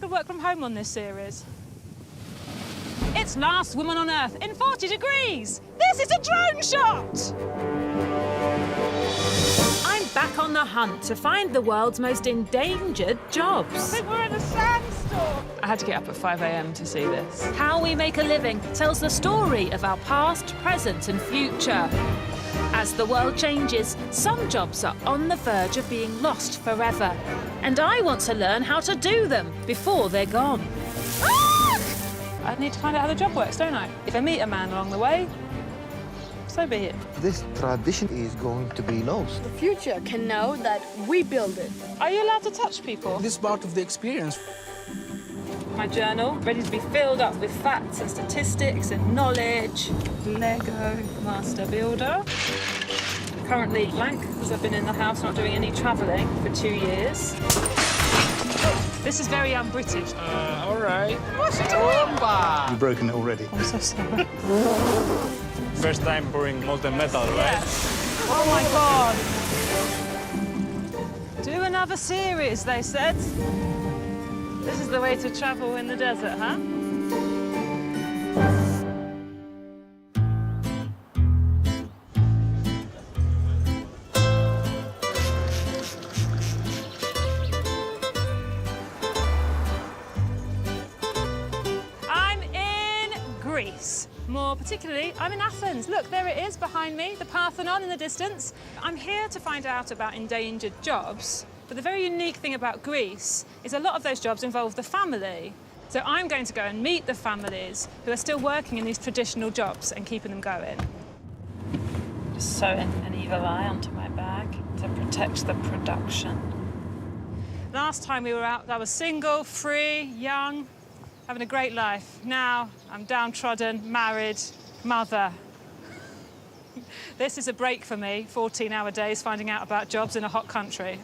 could work from home on this series. It's Last Woman on Earth in 40 degrees. This is a drone shot! I'm back on the hunt to find the world's most endangered jobs. I think we're in a sandstorm. I had to get up at 5 a.m. to see this. How We Make a Living tells the story of our past, present and future. As the world changes, some jobs are on the verge of being lost forever. And I want to learn how to do them before they're gone. Ah! I need to find out how the job works, don't I? If I meet a man along the way, so be it. This tradition is going to be lost. The future can know that we build it. Are you allowed to touch people? This is part of the experience. My journal, ready to be filled up with facts and statistics and knowledge. Lego Master Builder. Currently blank, because I've been in the house not doing any travelling for 2 years. This is very un-British. All right. What's she doing? You've broken it already. I'm so sorry. First time pouring molten metal, right? Oh my God. Do another series, they said. This is the way to travel in the desert, huh? I'm in Greece. More particularly, I'm in Athens. Look, there it is behind me, the Parthenon in the distance. I'm here to find out about endangered jobs. But the very unique thing about Greece is a lot of those jobs involve the family. So I'm going to go and meet the families who are still working in these traditional jobs and keeping them going. Just sew an evil eye onto my bag to protect the production. Last time we were out, I was single, free, young, having a great life. Now I'm downtrodden, married, mother. This is a break for me, 14-hour days finding out about jobs in a hot country.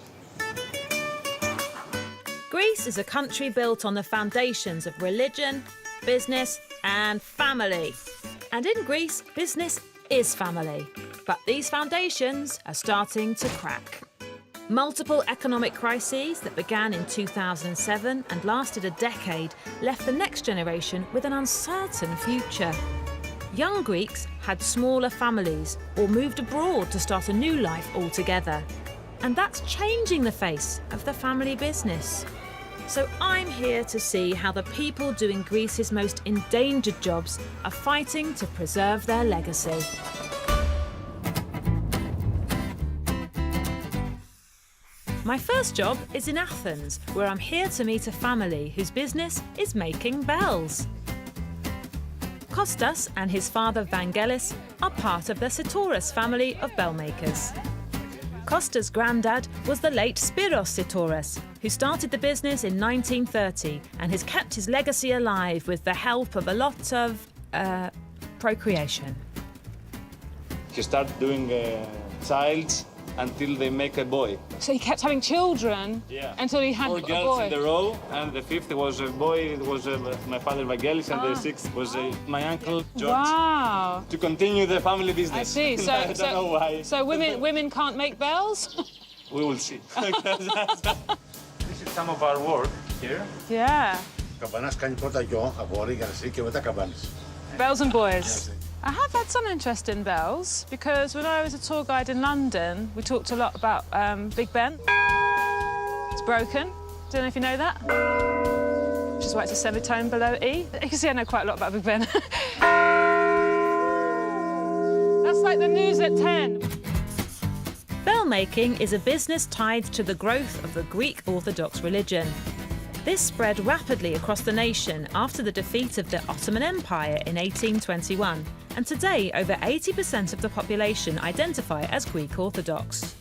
Greece is a country built on the foundations of religion, business and family. And in Greece, business is family. But these foundations are starting to crack. Multiple economic crises that began in 2007 and lasted a decade left the next generation with an uncertain future. Young Greeks had smaller families or moved abroad to start a new life altogether. And that's changing the face of the family business. So I'm here to see how the people doing Greece's most endangered jobs are fighting to preserve their legacy. My first job is in Athens, where I'm here to meet a family whose business is making bells. Kostas and his father Vangelis are part of the Sitouras family of bell makers. Kostas' granddad was the late Spiros Sitouras, who started the business in 1930 and has kept his legacy alive with the help of a lot of, procreation. He started doing childs until they make a boy. So he kept having children until he had 4 a girls boy. in the row, and the 5th was a boy. It was my father Vangelis, and the 6th was my uncle George. Wow. To continue the family business. I see. So, I don't know why. So women can't make bells? We will see. This is some of our work here. Yeah. Καμπανάς κάνει πρώτα γιο, αγόρι, για να σε και μετά καμπάνεις. Bells and boys. I have had some interest in bells because when I was a tour guide in London, we talked a lot about Big Ben. It's broken. Don't know if you know that. Which is why it's a semitone below E. You can see I know quite a lot about Big Ben. That's like the news at 10. Bell making is a business tied to the growth of the Greek Orthodox religion. This spread rapidly across the nation after the defeat of the Ottoman Empire in 1821, and today over 80% of the population identify as Greek Orthodox.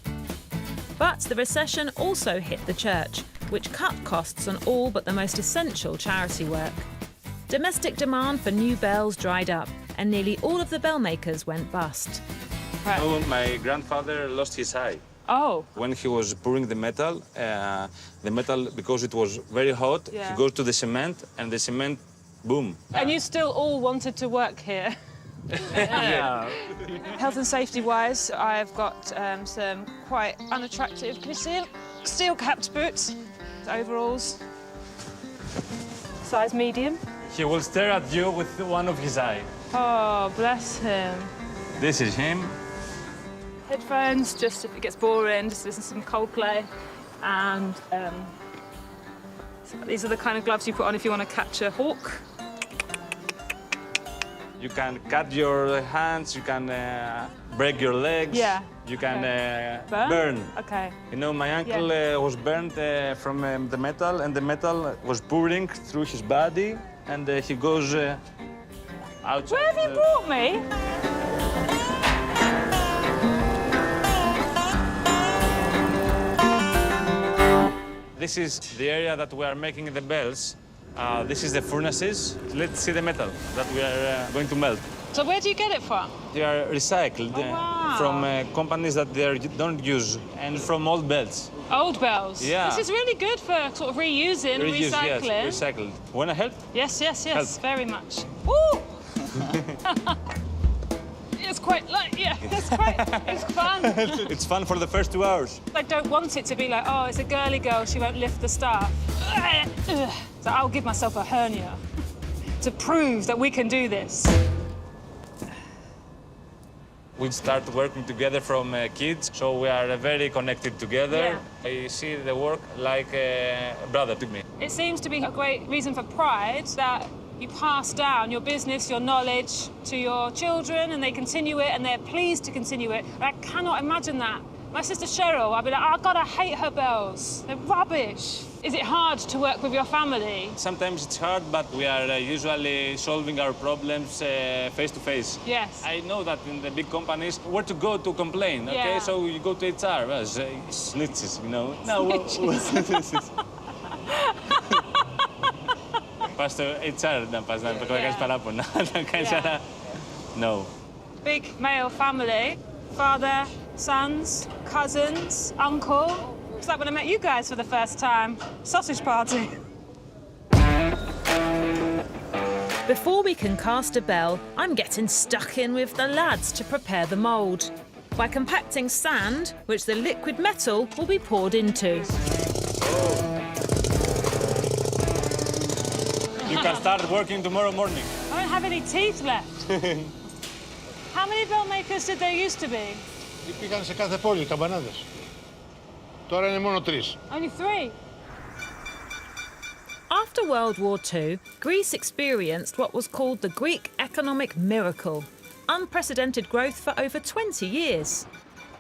But the recession also hit the church, which cut costs on all but the most essential charity work. Domestic demand for new bells dried up, and nearly all of the bell makers went bust. Right. So my grandfather lost his eye. Oh. When he was pouring the metal, because it was very hot, he goes to the cement, and the cement, boom. And you still all wanted to work here? Yeah. Health and safety-wise, I've got some quite unattractive, can you see them? Steel-capped boots, overalls, Size medium. He will stare at you with one of his eyes. Oh, bless him. This is him. Headphones, just if it gets boring, just listen to some Coldplay. And so these are the kind of gloves you put on if you want to catch a hawk. You can cut your hands, you can break your legs. Yeah. You can Burn? burn. Okay. You know, my uncle was burned from the metal, and the metal was pouring through his body, and he goes outside. Where have you brought me? This is the area that we are making the bells. This is the furnaces. Let's see the metal that we are going to melt. So where do you get it from? They are recycled wow. from companies that they don't use, and from old bells. Old bells. Yeah. This is really good for sort of reusing, Reuse, recycling. yes, recycled. Wanna help? Yes, yes, yes, Help. very much. Woo! It's quite like, yeah, it's fun. It's fun for the first 2 hours. I don't want it to be like, oh, it's a girly girl, she won't lift the staff. So I'll give myself a hernia to prove that we can do this. We start working together from kids, so we are very connected together. I see the work like a brother to me. It seems to be a great reason for pride that you pass down your business, your knowledge to your children, and they continue it, and they're pleased to continue it. I cannot imagine that. My sister Cheryl, I'd be like, oh, God, I hate her bells. They're rubbish. Is it hard to work with your family? Sometimes it's hard, but we are usually solving our problems face to face. Yes. I know that in the big companies, where to go to complain, okay? Yeah. So you go to HR, snitches, you know? No, πας στο HR να πας να κάνεις παράπονα, να κάνεις ένα... No. Big male family, father, sons, cousins, uncle. It's like when I met you guys for the first time. Sausage party. Before we can cast a bell, I'm getting stuck in with the lads to prepare the mould. By compacting sand, which the liquid metal will be poured into. You can start working tomorrow morning. I don't have any teeth left. How many bell makers did there used to be? Υπήρχαν σε κάθε πόλη καμπανάδες. Τώρα είναι μόνο 3. Only 3. After World War II, Greece experienced what was called the Greek economic miracle. Unprecedented growth for over 20 years.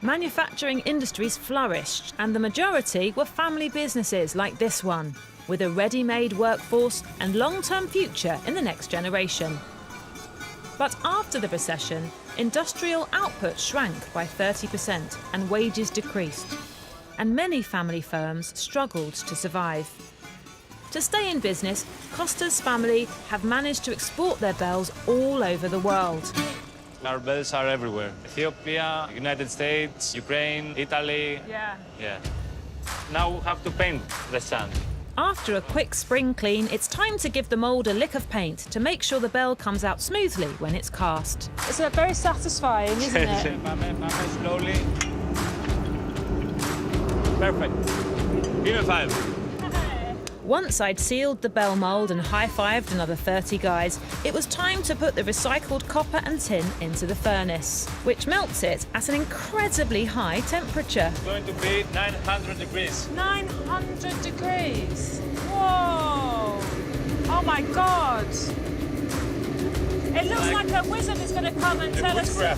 Manufacturing industries flourished, and the majority were family businesses like this one, with a ready-made workforce and long-term future in the next generation. But after the recession, industrial output shrank by 30% and wages decreased, and many family firms struggled to survive. To stay in business, Costa's family have managed to export their bells all over the world. Our bells are everywhere. Ethiopia, United States, Ukraine, Italy. Yeah. Now we have to paint the sand. After a quick spring clean, it's time to give the mould a lick of paint to make sure the bell comes out smoothly when it's cast. It's very satisfying, isn't it? Mame, slowly. Perfect. Give me 5. Once I'd sealed the bell mould and high-fived another 30 guys, it was time to put the recycled copper and tin into the furnace, which melts it at an incredibly high temperature. It's going to be 900 degrees. 900 degrees. Whoa! Oh my God! It looks like a wizard is going to come and tell us. Yeah.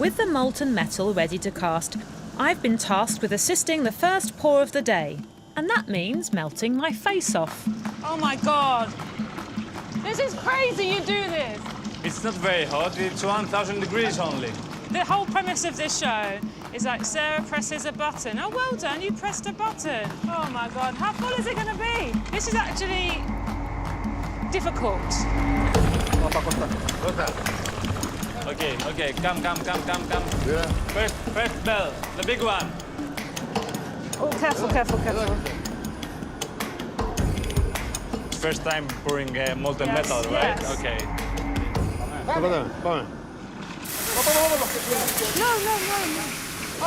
With the molten metal ready to cast, I've been tasked with assisting the first pour of the day, and that means melting my face off. Oh my God! This is crazy you do this! It's not very hot, it's 1,000 degrees only. The whole premise of this show is like Sarah presses a button. Oh, well done, you pressed a button. Oh my God, how full is it going to be? This is actually difficult. Okay, come. Yeah. First bell, the big one. Oh, careful. First time pouring molten metal, right? yes. Okay. Πάμε. No.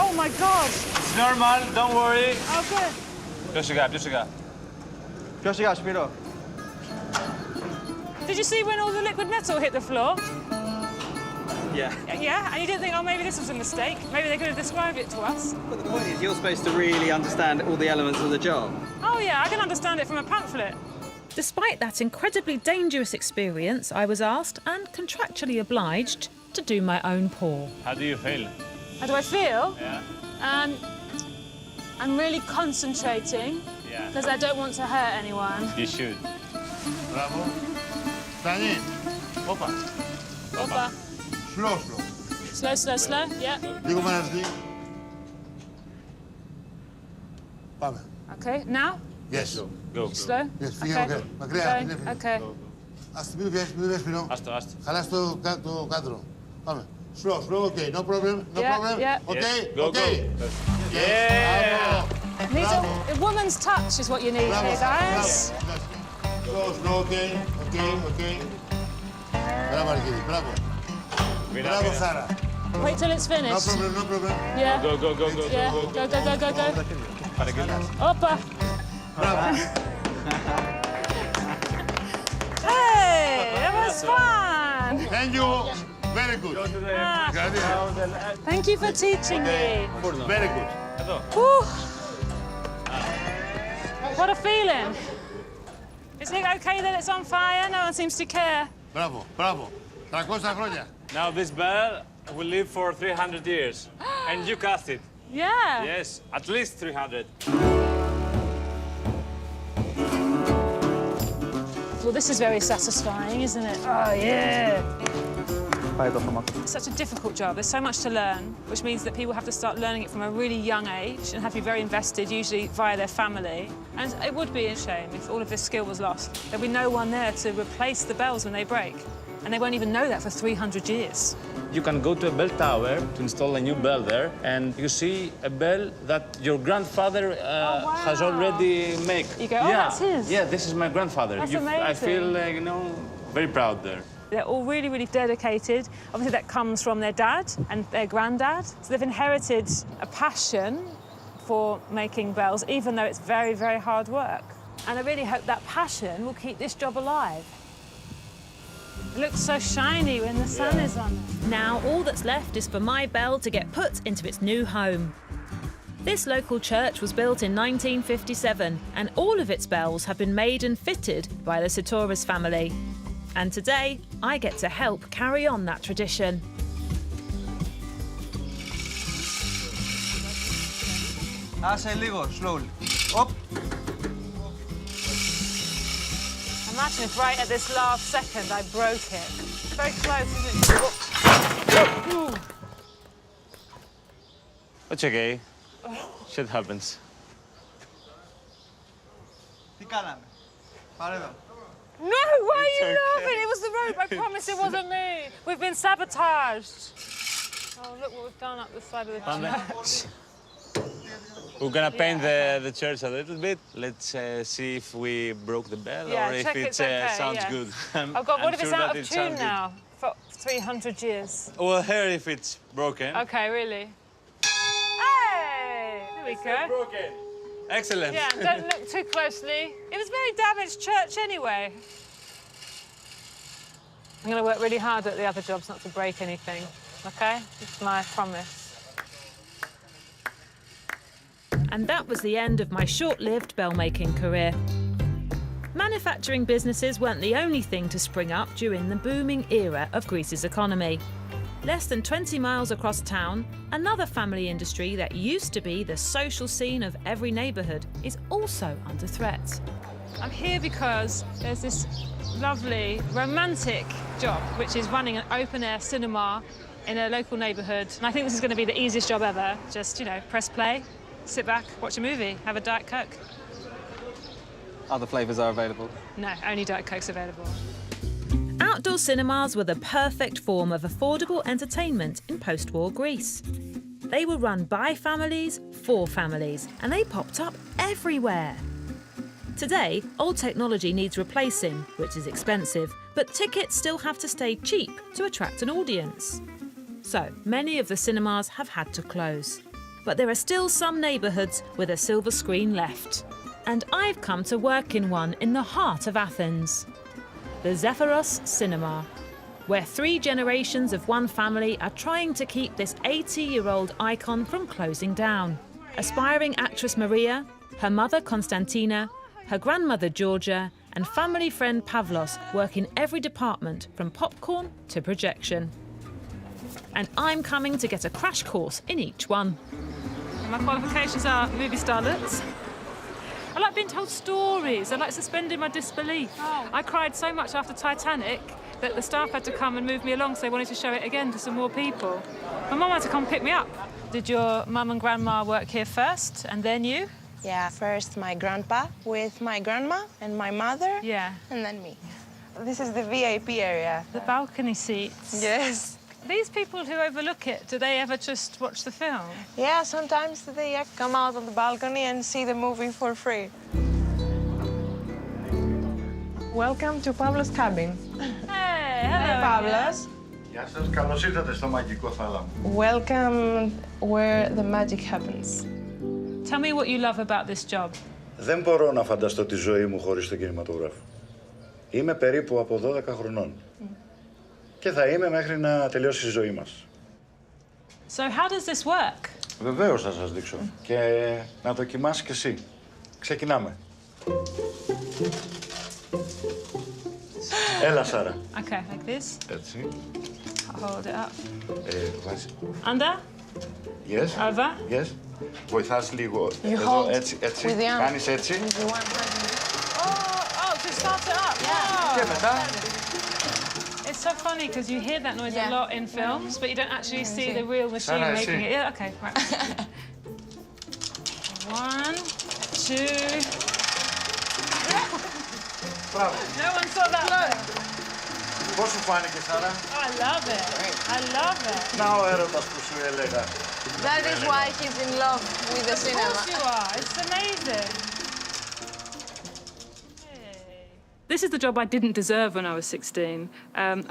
Oh my God. It's normal, don't worry. Oh, good. Πιο σιγά. Ποιο σιγά, Σπύρο. Did you see when all the liquid metal hit the floor? Yeah. Yeah, and you didn't think, oh, maybe this was a mistake. Maybe they could have described it to us. But the point is, you're supposed to really understand all the elements of the job. Oh, yeah, I can understand it from a pamphlet. Despite that incredibly dangerous experience, I was asked and contractually obliged to do my own pour. How do you feel? How do I feel? Yeah. I'm really concentrating Yeah. because I don't want to hurt anyone. You should. Μπράβο. Φτάνει. Όπα. Opa. Slow, slow. Slow, slow, slow. Yeah. Λίγο μαναζί. Πάμε. Okay, now? Yes. Go. Slow? Yes, φύγε Okay. μακριά. Okay, είναι, φύγε. okay. Ας μην βγες πινό. Άστο. Χαλάς το κάδρο. Πάμε. Slow, okay. No problem, no Yeah, problem. yeah. Okay, Go. okay. Yeah. Needs a woman's touch is what you need here, guys. Slow, okay. Μπράβο, Αργύρη, μπράβο. Μπράβο, Σάρα. Wait till it's No finished. problem. Yeah. Go. Yeah. Go. Opa. Μπράβο. Hey, that was fun. Thank you. Very good. Thank you for teaching me. Very good. Whew. What a feeling. Is it okay that it's on fire? No one seems to care. Μπράβο. 300 χρόνια. Now this bell will live for 300 years. And you cast it. Yeah. Yes, at least 300. Well, this is very satisfying, isn't it? Oh, yeah. Πάει το χώμα. It's such a difficult job. There's so much to learn, which means that people have to start learning it from a really young age and have to be very invested, usually via their family. And it would be a shame if all of this skill was lost. There'd be no one there to replace the bells when they break. And they won't even know that for 300 years. You can go to a bell tower to install a new bell there, and you see a bell that your grandfather has already made. You go, oh, that's his. Yeah, this is my grandfather. That's I amazing. feel, very proud there. They're all really, really dedicated. Obviously, that comes from their dad and their granddad. So they've inherited a passion for making bells, even though it's very, very hard work. And I really hope that passion will keep this job alive. It looks so shiny when the sun is on it. Now all that's left is for my bell to get put into its new home. This local church was built in 1957 and all of its bells have been made and fitted by the Satoras family. And today, I get to help carry on that tradition. Άσε λίγο, slowly. Οπ. Imagine if right at this last second I broke it. Very close, isn't it? It's okay. Shit happens. Τι κάναμε. Πάρε εδώ. No, why are you It's okay. laughing? It was the rope. I promise it wasn't me. We've been sabotaged. Oh, look what we've done up the side of the church. We're gonna paint the church a little bit. Let's see if we broke the bell Yeah, or if check it it's okay, sounds yeah. good. Oh, God, what I'm if it's sure out that of it tune sounds good. now for 300 years? We'll hear if it's broken. Okay, really? Hey! There we go. Broken. Excellent. Yeah, don't look too closely. It was a very damaged church anyway. I'm going to work really hard at the other jobs not to break anything, okay? It's my promise. And that was the end of my short-lived bell-making career. Manufacturing businesses weren't the only thing to spring up during the booming era of Greece's economy. Less than 20 miles across town, another family industry that used to be the social scene of every neighbourhood is also under threat. I'm here because there's this lovely, romantic job, which is running an open-air cinema in a local neighbourhood. And I think this is going to be the easiest job ever. Just, press play, sit back, watch a movie, have a Diet Coke. Other flavours are available. No, only Diet Coke's available. Outdoor cinemas were the perfect form of affordable entertainment in post-war Greece. They were run by families, for families, and they popped up everywhere. Today, old technology needs replacing, which is expensive, but tickets still have to stay cheap to attract an audience. So, many of the cinemas have had to close. But there are still some neighbourhoods with a silver screen left. And I've come to work in one in the heart of Athens, the Zephyros Cinema, where 3 generations of one family are trying to keep this 80-year-old icon from closing down. Aspiring actress Maria, her mother Konstantina, her grandmother Georgia, and family friend Pavlos work in every department from popcorn to projection. And I'm coming to get a crash course in each one. My qualifications are movie starlets. I like being told stories. I like suspending my disbelief. I cried so much after Titanic that the staff had to come and move me along, so they wanted to show it again to some more people. My mum had to come pick me up. Did your mum and grandma work here first, and then you? Yeah, first my grandpa with my grandma and my mother. Yeah. And then me. This is the VIP area. The balcony seats. Yes. These people who overlook it, do they ever just watch the film? Yeah, sometimes they come out on the balcony and see the movie for free. Welcome to Pavlos' cabin. Hey, hello. Pavlos. Γεια σας, καλώς ήρθατε στο μαγικό θάλαμο. Welcome where the magic happens. Tell me what you love about this job. Δεν μπορώ να φανταστώ τη ζωή μου χωρίς το κινηματογράφο. Είμαι περίπου από 12 χρονών. Και θα είμαι μέχρι να τελειώσει η ζωή μας. So how does this work? Βεβαίως θα σας δείξω. Και να δοκιμάσεις κι εσύ. Ξεκινάμε. Έλα, Σάρα. Okay, like this. Έτσι. I'll hold it up. Βάζεις. Under. Yes. Over. Yes. Βοηθάς λίγο. You Εδώ, hold έτσι, έτσι. with the arm. Κάνεις έτσι. Oh, to start it up. Yeah. Και μετά. It's so funny because you hear that noise a lot in films, but you don't actually see the real machine Sarah, making see. it. Yeah, okay, right. 1, 2. Μπράβο. No one saw that. Πώς σου φάνηκε, Σάρα? Oh, I love it. I love it. Να ο έρωτας που σου έλεγα. That is why he's in love with the Of cinema. course you are. It's amazing. This is the job I didn't deserve when I was 16.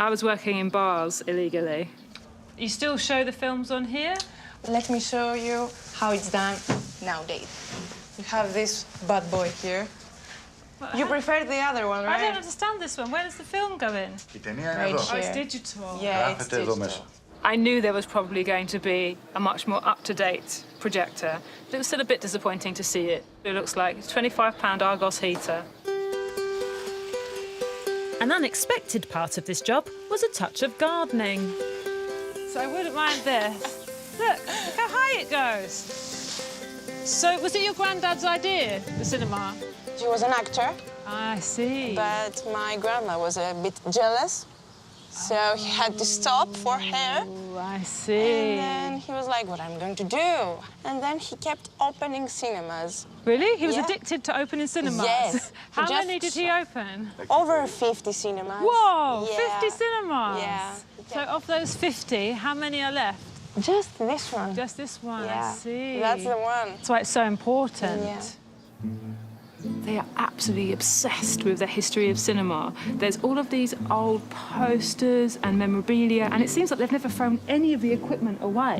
I was working in bars illegally. You still show the films on here? Let me show you how it's done nowadays. You have this bad boy here. You prefer the other one, I don't right? understand this one. Where does the film go in? Η ταινία είναι Right εδώ. Oh, it's here. digital. Yeah, it's Γράφεται εδώ μέσα. digital. I knew there was probably going to be a much more up-to-date projector. But it was still a bit disappointing to see it. It looks like a £25 Argos heater. An unexpected part of this job was a touch of gardening. So I wouldn't mind this. Look how high it goes. So was it your granddad's idea, the cinema? She was an actor, I see. but my grandma was a bit jealous. So he had to stop for her. Oh, I see. And then he was like, what I'm going to do? And then he kept opening cinemas. Really? He was Yeah. addicted to opening cinemas? Yes. How Just- many did he open? Over 50 cinemas. Whoa, Yeah. 50 cinemas? Yeah. So of those 50, how many are left? Just this one. Just this one, Yeah. I see. That's the one. That's why it's so important. Yeah. They are absolutely obsessed with the history of cinema. There's all of these old posters and memorabilia, and it seems like they've never thrown any of the equipment away.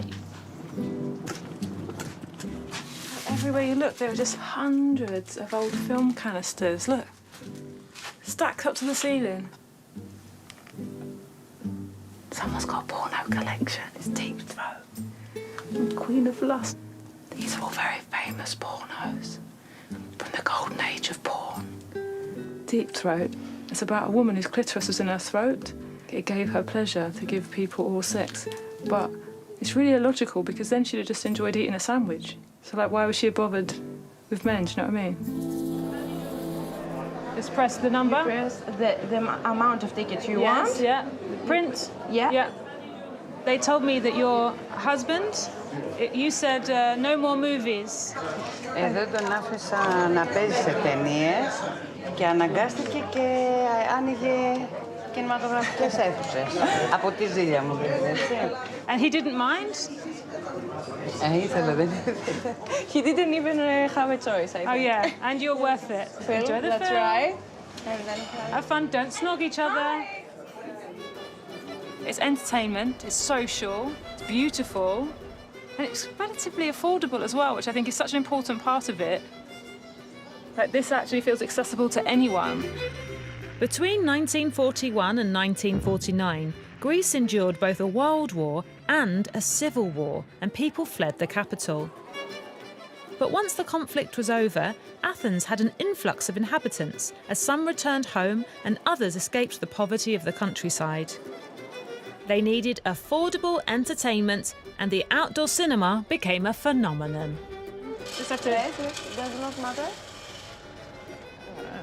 Everywhere you look, there are just hundreds of old film canisters. Look, stacked up to the ceiling. Someone's got a porno collection. It's Deep Throat, Queen of Lust. These are all very famous pornos from the golden age of porn. Deep Throat. It's about a woman whose clitoris was in her throat. It gave her pleasure to give people oral sex. But it's really illogical because then she'd have just enjoyed eating a sandwich. So, like, why was she bothered with men? Do you know what I mean? Just press the number. Press the amount of tickets you want. Yeah. Print. Yeah. Yeah. They told me that your husband, you said no more movies. Εδώ τον άφησα να παίζει σε ταινίες και αναγκάστηκε και άνοιγε κινηματογραφικές αίθουσες. Από τη ζήλια μου, δηλαδή, έτσι. And he didn't mind? Ήθελε, δεν ήθελε. He didn't even have a choice, I think. Oh, yeah. And you're worth it. Enjoy the That's film. right. And then Have fun. Don't snog each other. It's entertainment. It's social. It's beautiful. And it's relatively affordable as well, which I think is such an important part of it. Like, this actually feels accessible to anyone. Between 1941 and 1949, Greece endured both a world war and a civil war, and people fled the capital. But once the conflict was over, Athens had an influx of inhabitants, as some returned home and others escaped the poverty of the countryside. They needed affordable entertainment, and the outdoor cinema became a phenomenon. Just have to... Does not matter?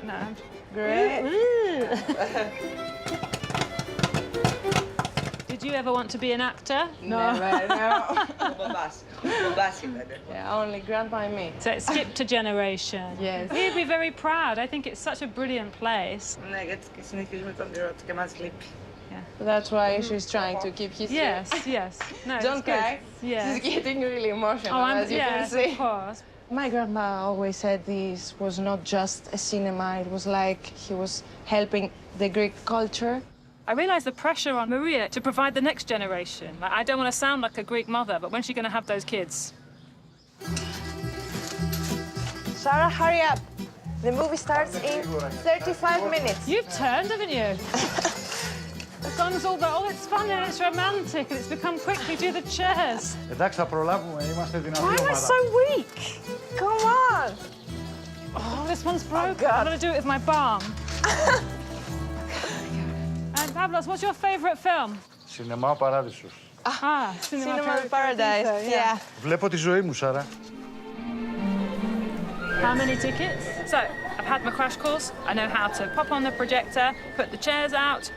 No. Great. Did you ever want to be an actor? Never, no. Yeah, only grandpa and me. So it skipped a generation. Yes. We'd be very proud. I think it's such a brilliant place. That's why she's trying to keep his Yes, yes. No, Don't it's good. cry. Yeah. She's getting really emotional, Oh, as you can yes, see. of course. My grandma always said this was not just a cinema, it was like he was helping the Greek culture. I realise the pressure on Maria to provide the next generation. Like, I don't want to sound like a Greek mother, but when's she going to have those kids? Sarah, hurry up. The movie starts in 35 minutes. You've turned, haven't you? The sun's all there. Oh, it's fun and it's romantic and it's become quickly do the chairs. Εντάξει, θα προλάβουμε. Είμαστε δυνατοί Why am I ομάδα. so weak? Come on. Oh, this one's broken. I'm going to do it with my balm. And Pavlos, what's your favourite film? Σινεμά ο Παράδεισος. Ah, Cinema Paradise, yeah. Βλέπω τη ζωή μου, Σάρα. How many tickets? So, I've had my crash course. I know how to pop on the projector, put the chairs out,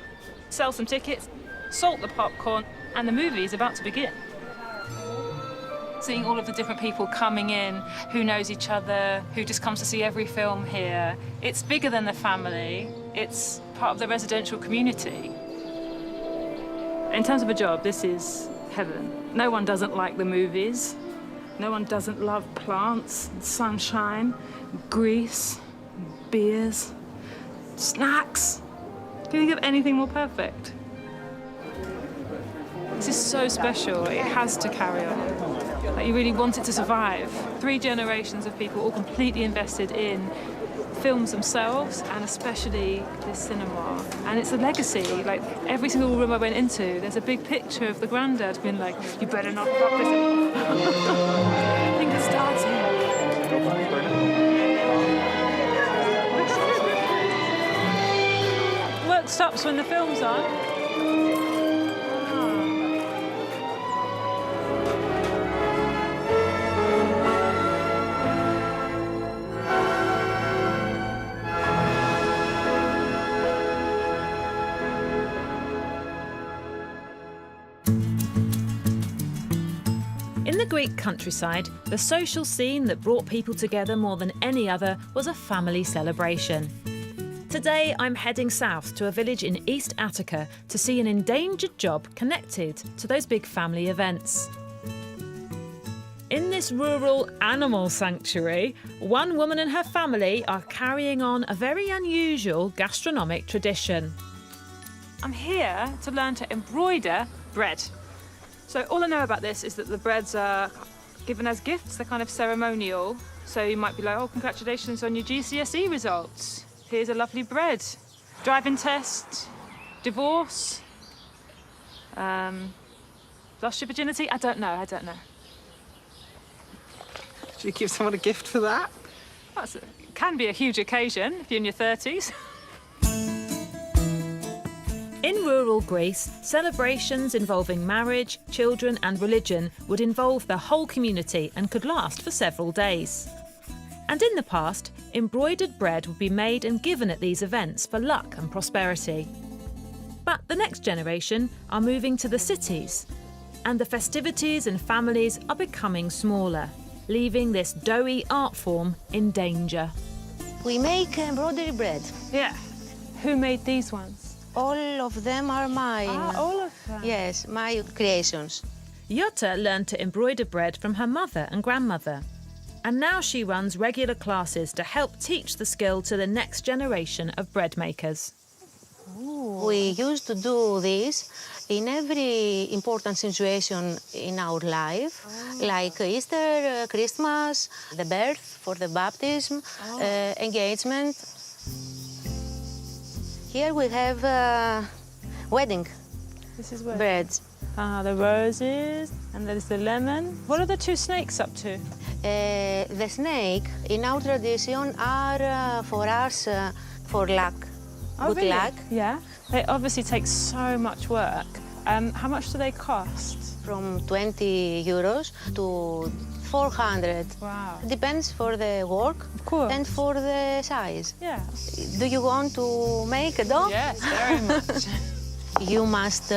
sell some tickets, salt the popcorn, and the movie is about to begin. Seeing all of the different people coming in, who knows each other, who just comes to see every film here. It's bigger than the family. It's part of the residential community. In terms of a job, this is heaven. No one doesn't like the movies. No one doesn't love plants, and sunshine, and Greece, and beers, snacks. Can you think of anything more perfect? This is so special. It has to carry on. Like, you really want it to survive. 3 generations of people all completely invested in films themselves and especially this cinema. And it's a legacy. Like, every single room I went into, there's a big picture of the granddad being like, you better not fuck this up. I think it starts here. Work stops when the film's on. In the Greek countryside, the social scene that brought people together more than any other was a family celebration. Today, I'm heading south to a village in East Attica to see an endangered job connected to those big family events. In this rural animal sanctuary, one woman and her family are carrying on a very unusual gastronomic tradition. I'm here to learn to embroider bread. So all I know about this is that the breads are given as gifts, they're kind of ceremonial. So you might be like, oh, congratulations on your GCSE results. Here's a lovely bread. Driving test, divorce, lost your virginity? I don't know. Should you give someone a gift for that? Well, it can be a huge occasion if you're in your 30s. In rural Greece, celebrations involving marriage, children and religion would involve the whole community and could last for several days. And in the past, embroidered bread would be made and given at these events for luck and prosperity. But the next generation are moving to the cities, and the festivities and families are becoming smaller, leaving this doughy art form in danger. We make embroidery bread. Yeah. Who made these ones? All of them are mine. All of them? Yes, my creations. Jutta learned to embroider bread from her mother and grandmother. And now she runs regular classes to help teach the skill to the next generation of bread makers. We used to do this in every important situation in our life, like Easter, Christmas, the birth, for the baptism, engagement. Here we have wedding This is where. breads. Ah, the roses, and there's the lemon. What are the two snakes up to? The snake, in our tradition, are for us for luck. Good really? luck. Yeah. They obviously take so much work. How much do they cost? From 20 euros to 400. Wow. Depends for the work course. and for the size. Yeah. Do you want to make a dog? Yes, very much. You must,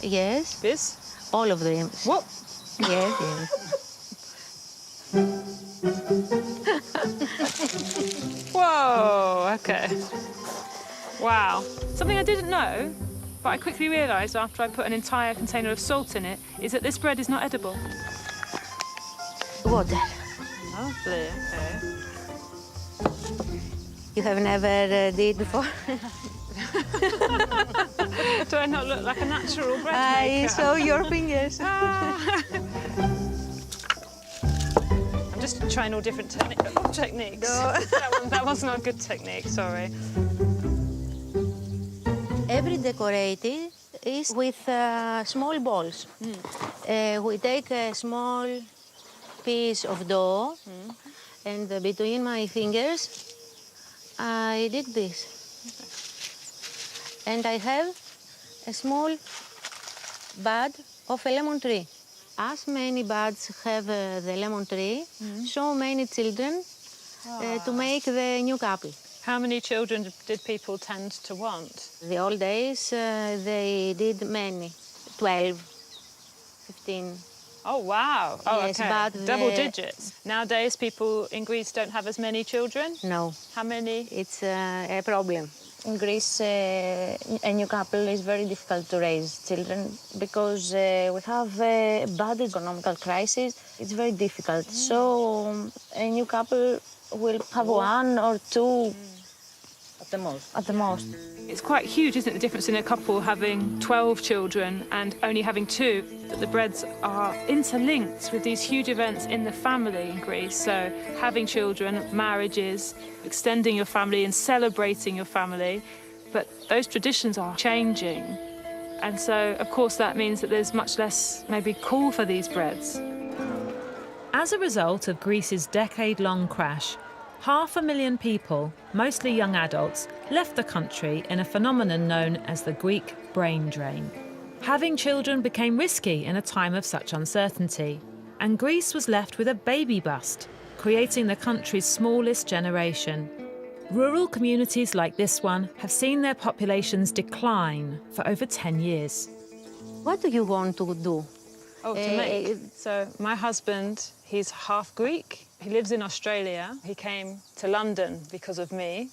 yes. This? All of them. What? Yes, yes. Whoa, okay. Wow. Something I didn't know, but I quickly realised after I put an entire container of salt in it, is that this bread is not edible. Water. Lovely, okay. You have never did before? Do I not look like a natural bread I maker? saw your fingers. I'm just trying all different techniques. That was not a good technique, sorry. Every decorated is with small balls. We take a small piece of dough and between my fingers I did this. And I have a small bud of a lemon tree. As many buds have the lemon tree, so many children to make the new couple. How many children did people tend to want? The old days, they did many, 12, 15. Oh, wow. Oh, Yes, okay. but Double the- digits. Nowadays, people in Greece don't have as many children? No, How many? it's a problem. In Greece, a new couple is very difficult to raise children because we have a bad economical crisis. It's very difficult. So a new couple will have one or two At the most. at the most. It's quite huge, isn't it, the difference in a couple having 12 children and only having 2, that the breads are interlinked with these huge events in the family in Greece. So having children, marriages, extending your family and celebrating your family. But those traditions are changing. And so, of course, that means that there's much less maybe call for these breads. As a result of Greece's decade-long crash, 500,000 people, mostly young adults, left the country in a phenomenon known as the Greek brain drain. Having children became risky in a time of such uncertainty, and Greece was left with a baby bust, creating the country's smallest generation. Rural communities like this one have seen their populations decline for over 10 years. What do you want to do? Oh, to make. So my husband, he's half Greek. He lives in Australia. He came to London because of me.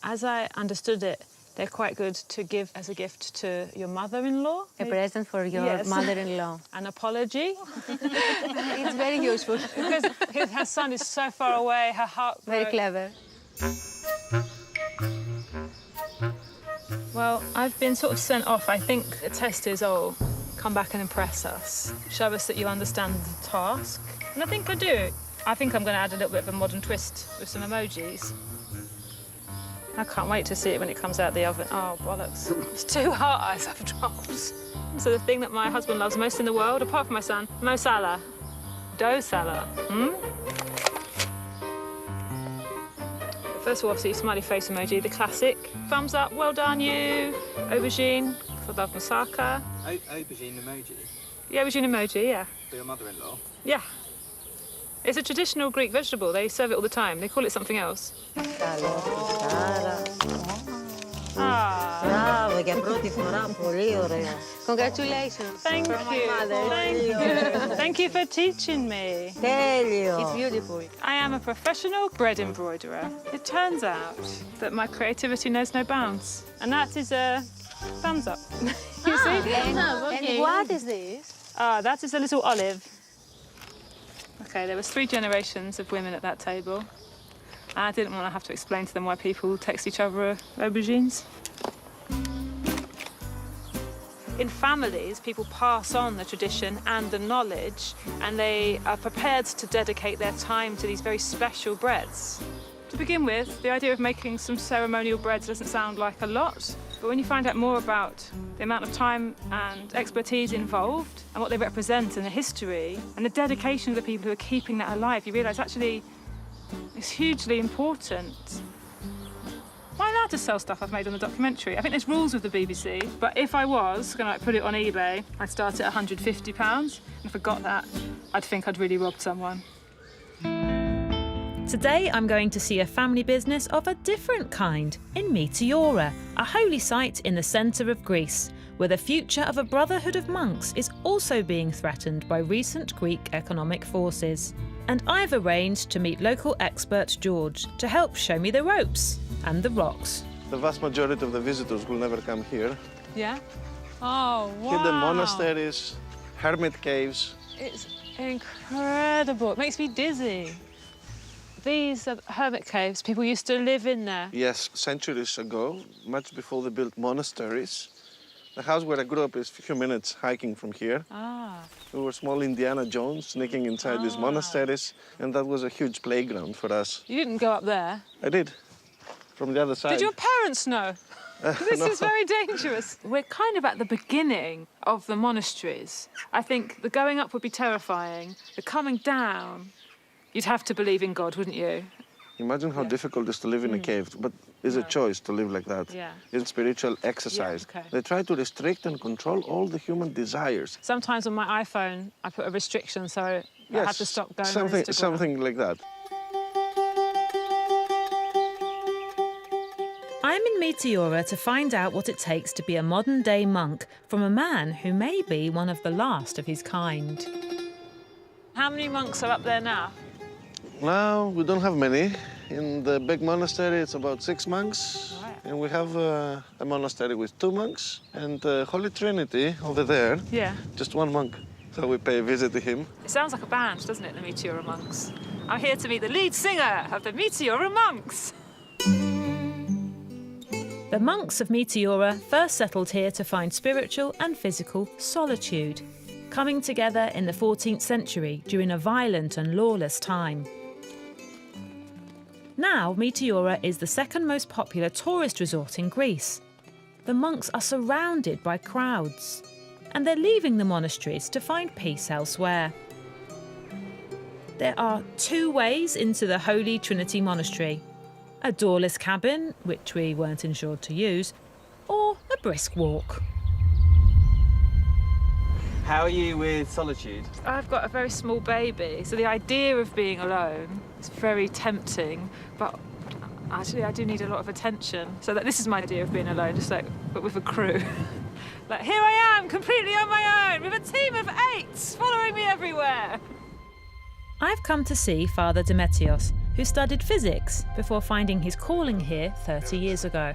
As I understood it, they're quite good to give as a gift to your mother-in-law. A present for your Yes. mother-in-law. An apology. It's very useful. Because her son is so far away, her heart Very broke. clever. Well, I've been sort of sent off. I think the test is, come back and impress us. Show us that you understand the task. And I think I do. I think I'm going to add a little bit of a modern twist with some emojis. I can't wait to see it when it comes out the oven. Oh, bollocks. It's too hot, as I've dropped. So the thing that my husband loves most in the world, apart from my son, Mo Salah. Dough Salah. First of all, obviously, smiley face emoji, the classic. Thumbs up, well done, you. Aubergine, for love moussaka. Aubergine emoji Yeah, aubergine emoji, yeah. for your mother-in-law. Yeah. It's a traditional Greek vegetable. They serve it all the time. They call it something else. Ah. Μπράβο, για πρώτη φορά, πολύ ωραία. Congratulations. Thank you. Thank you. Thank you for teaching me. Τέλειο. It's beautiful. I am a professional bread embroiderer. It turns out that my creativity knows no bounds. And that is a thumbs up. You see? And what is this? That is a little olive. Okay, there was 3 generations of women at that table. I didn't want to have to explain to them why people text each other aubergines. In families, people pass on the tradition and the knowledge, and they are prepared to dedicate their time to these very special breads. To begin with, the idea of making some ceremonial breads doesn't sound like a lot, but when you find out more about the amount of time and expertise involved and what they represent and the history and the dedication of the people who are keeping that alive, you realise actually it's hugely important. Am I allowed to sell stuff I've made on the documentary? I think there's rules with the BBC, but if I was going to put it on eBay, I'd start at £150, and if I got that, I'd think I'd really robbed someone. Today I'm going to see a family business of a different kind in Meteora, a holy site in the centre of Greece, where the future of a brotherhood of monks is also being threatened by recent Greek economic forces. And I've arranged to meet local expert George to help show me the ropes and the rocks. The vast majority of the visitors will never come here. Yeah? Oh, wow. Hidden monasteries, hermit caves. It's incredible. It makes me dizzy. These are hermit caves. People used to live in there. Yes, centuries ago, much before they built monasteries. The house where I grew up is a few minutes hiking from here. Ah. We were small Indiana Jones sneaking inside these monasteries, and that was a huge playground for us. You didn't go up there? I did, from the other side. Did your parents know? This is very dangerous. We're kind of at the beginning of the monasteries. I think the going up would be terrifying. The coming down, you'd have to believe in God, wouldn't you? Imagine how difficult it is to live in a cave, but it's a choice to live like that. Yeah. It's spiritual exercise. Yeah, okay. They try to restrict and control all the human desires. Sometimes on my iPhone, I put a restriction, so I have to stop going on Instagram. Something like that. I'm in Meteora to find out what it takes to be a modern-day monk from a man who may be one of the last of his kind. How many monks are up there now? Now, we don't have many. In the big monastery, it's about 6 monks. Right. And we have a monastery with 2 monks. And Holy Trinity, over there, Yeah. just 1 monk. So we pay a visit to him. It sounds like a band, doesn't it, the Meteora Monks? I'm here to meet the lead singer of the Meteora Monks. The monks of Meteora first settled here to find spiritual and physical solitude, coming together in the 14th century during a violent and lawless time. Now, Meteora is the second most popular tourist resort in Greece. The monks are surrounded by crowds, and they're leaving the monasteries to find peace elsewhere. There are 2 ways into the Holy Trinity Monastery: a doorless cabin, which we weren't insured to use, or a brisk walk. How are you with solitude? I've got a very small baby, so the idea of being alone is very tempting, but actually I do need a lot of attention. So that this is my idea of being alone, just like, but with a crew. Like, here I am, completely on my own, with a team of 8 following me everywhere. I've come to see Father Demetrios, who studied physics before finding his calling here 30 years ago.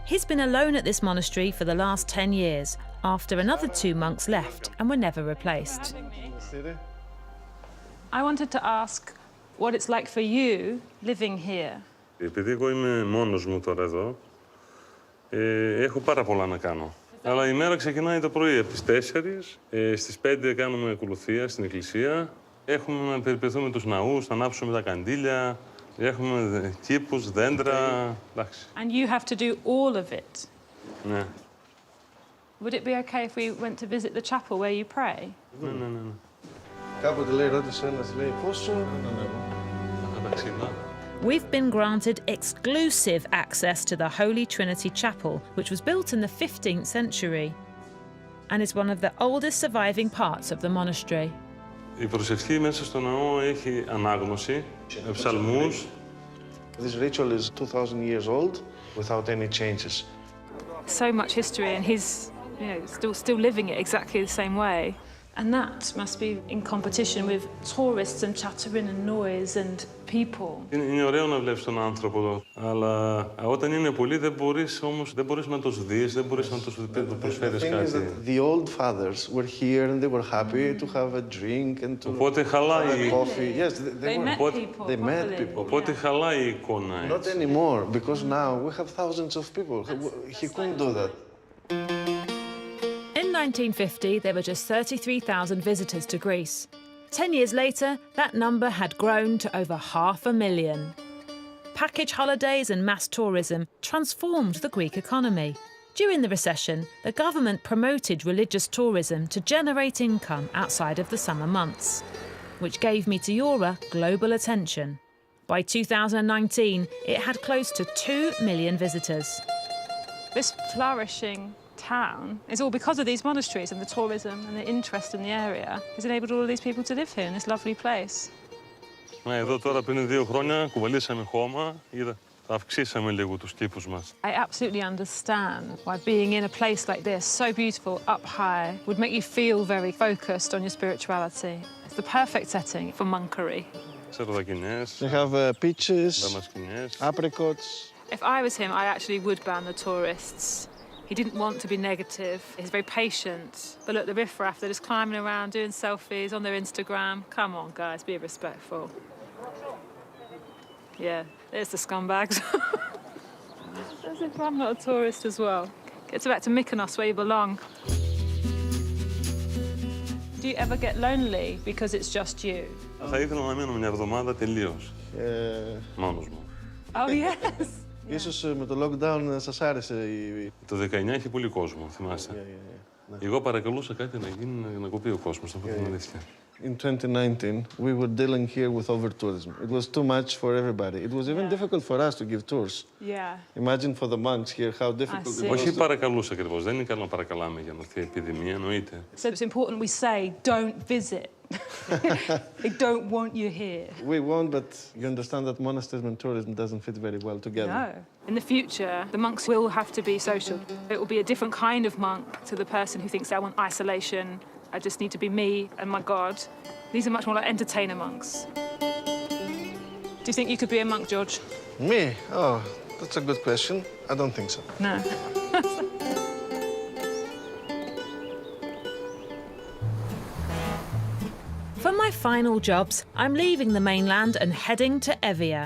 He's been alone at this monastery for the last 10 years, after another 2 monks left and were never replaced. I wanted to ask what it's like for you living here. Επειδή εγώ είμαι μόνος μου τώρα εδώ, έχω πάρα πολλά να κάνω. Αλλά η μέρα ξεκινάει το πρωί από τις 4, στις 5 κάνουμε ακολουθία στην εκκλησία. Έχουμε να περιποιηθούμε τους ναούς, να ανάψουμε τα καντήλια, έχουμε κήπους, δέντρα, εντάξει. And you have to do all of it. Ναι. Would it be okay if we went to visit the chapel where you pray? Ναι. Κάποτε λέει, ρώτησε ένας, λέει, πόσο... We've been granted exclusive access to the Holy Trinity Chapel, which was built in the 15th century and is one of the oldest surviving parts of the monastery. Η προσευχή μέσα στο ναό έχει ανάγνωση, ψαλμούς. This ritual is 2,000 years old without any changes. So much history, and he's, still living it exactly the same way. And that must be in competition with tourists and chattering and noise and people. Είναι ωραίο να βλέπεις τον άνθρωπο, αλλά όταν είναι πολλοί δεν μπορείς να τους δεις, δεν μπορείς να τους προσφέρεις κάτι. The old fathers were here and they were happy to have a drink and to have a coffee. Yes, they met people. Οπότε χαλάει η εικόνα. Not anymore, because now we have thousands of people. He couldn't do that. 1950, there were just 33,000 visitors to Greece. 10 years later, that number had grown to over 500,000. Package holidays and mass tourism transformed the Greek economy. During the recession, the government promoted religious tourism to generate income outside of the summer months, which gave Meteora global attention. By 2019, it had close to 2 million visitors. This flourishing town is all because of these monasteries and the tourism and the interest in the area has enabled all of these people to live here in this lovely place. Εδώ τώρα πριν 2 χρόνια κουβαλήσαμε χώμα, αυξήσαμε λίγο τους κήπους μας. I absolutely understand why being in a place like this, so beautiful, up high, would make you feel very focused on your spirituality. It's the perfect setting for monkery. Σερδακινιές, They have peaches, δαμασκηνιές. apricots. If I was him, I actually would ban the tourists. He didn't want to be negative. He's very patient. But look, the riffraff, they're just climbing around, doing selfies on their Instagram. Come on, guys, be respectful. Yeah, there's the scumbags. As if I'm not a tourist as well. Get back to Mykonos, where you belong. Do you ever get lonely because it's just you? Θα ήθελα να μείνω μια εβδομάδα τελείως. Μόνος μου. Oh, yes. Ίσως με το lockdown σας άρεσε η... Το 19 είχε πολύ κόσμο, θυμάσαι. Εγώ παρακαλούσα κάτι να γίνει, να κοπεί ο κόσμος, να πω την αλήθεια. In 2019, we were dealing here with over-tourism. It was too much for everybody. It was even difficult for us to give tours. Yeah. Imagine for the monks here how difficult it was. Όχι παρακαλούσα ακριβώς, δεν είναι καλό να παρακαλάμε για να έρθει επιδημία, εννοείται. So it's important we say, don't visit. They don't want you here. We won't, but you understand that monasteries and tourism doesn't fit very well together. No. In the future, the monks will have to be social. It will be a different kind of monk to the person who thinks I want isolation. I just need to be me and my God. These are much more like entertainer monks. Do you think you could be a monk, George? Me? Oh, that's a good question. I don't think so. No. For my final jobs, I'm leaving the mainland and heading to Evia.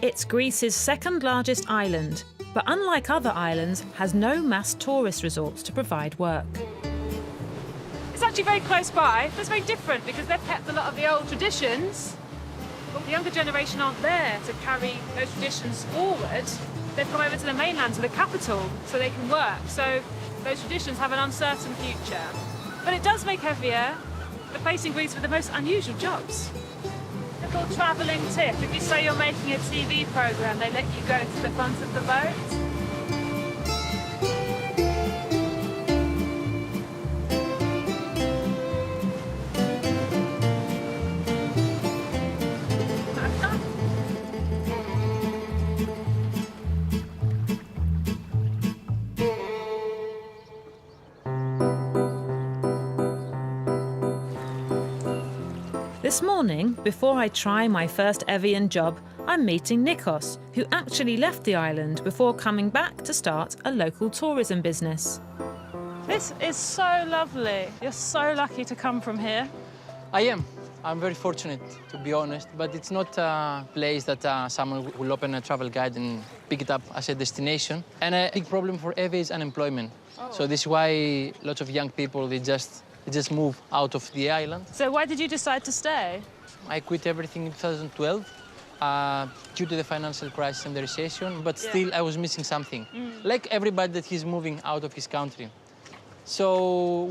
It's Greece's second largest island, but unlike other islands, has no mass tourist resorts to provide work. It's actually very close by, but it's very different because they've kept a lot of the old traditions. But the younger generation aren't there to carry those traditions forward. They've come over to the mainland, to the capital, so they can work. So those traditions have an uncertain future. But it does make Evia the place in Greece with the most unusual jobs. A little travelling tip. If you say you're making a TV programme, they let you go to the front of the boat. This morning, before I try my first Evian job, I'm meeting Nikos, who actually left the island before coming back to start a local tourism business. This is so lovely. You're so lucky to come from here. I am. I'm very fortunate, to be honest, but it's not a place that someone will open a travel guide and pick it up as a destination. And a big problem for Evia is unemployment. So this is why lots of young people, they just move out of the island. So why did you decide to stay? I quit everything in 2012 due to the financial crisis and the recession, but still I was missing something. Like everybody that he's moving out of his country. So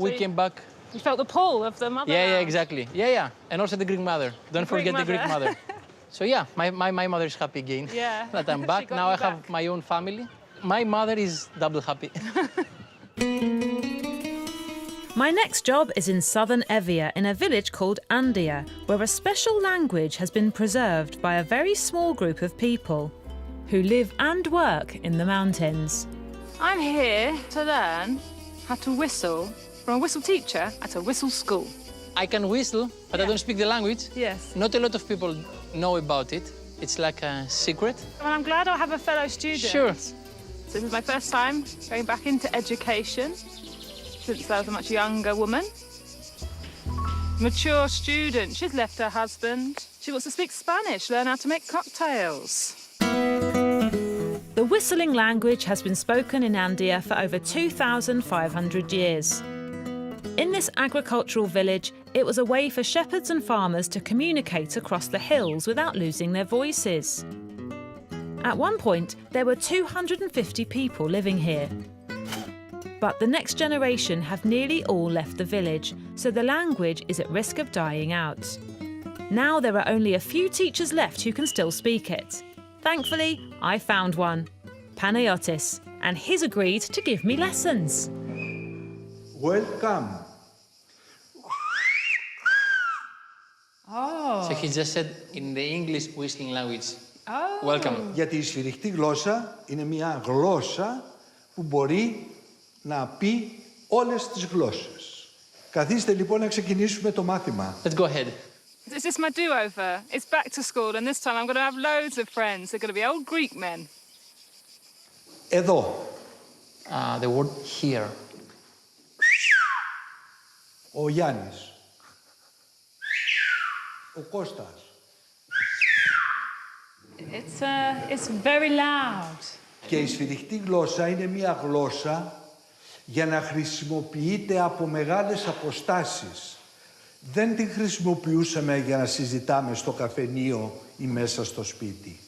we came back. You felt the pull of the mother. Yeah, exactly. Yeah. And also the Greek mother. Don't forget the Greek mother. So yeah, my mother is happy again that I'm back. Now I have my own family. My mother is double happy. My next job is in southern Evia in a village called Andia, where a special language has been preserved by a very small group of people who live and work in the mountains. I'm here to learn how to whistle from a whistle teacher at a whistle school. I can whistle, but I don't speak the language. Yes. Not a lot of people know about it. It's like a secret. Well, I'm glad I have a fellow student. Sure. So this is my first time going back into education since I was a much younger woman. Mature student. She's left her husband. She wants to speak Spanish, learn how to make cocktails. The whistling language has been spoken in Andia for over 2,500 years. In this agricultural village, it was a way for shepherds and farmers to communicate across the hills without losing their voices. At one point, there were 250 people living here. But the next generation have nearly all left the village, so the language is at risk of dying out. Now there are only a few teachers left who can still speak it. Thankfully, I found one, Panayotis, and he's agreed to give me lessons. Welcome. Oh. So he just said in the English whistling language. Oh. Welcome. Γιατί η σφυριχτή γλώσσα είναι μια γλώσσα που μπορεί να πει όλες τις γλώσσες. Καθίστε λοιπόν να ξεκινήσουμε το μάθημα. Let's go ahead. Is this my do-over? It's back to school, and this time I'm going to have loads of friends. They're going to be old Greek men. Εδώ. The word here. Ο Γιάννης. Ο Κώστας. It's very loud. Και η σφυριχτή γλώσσα είναι μια γλώσσα για να χρησιμοποιείται από μεγάλες αποστάσεις. Δεν την χρησιμοποιούσαμε για να συζητάμε στο καφενείο ή μέσα στο σπίτι.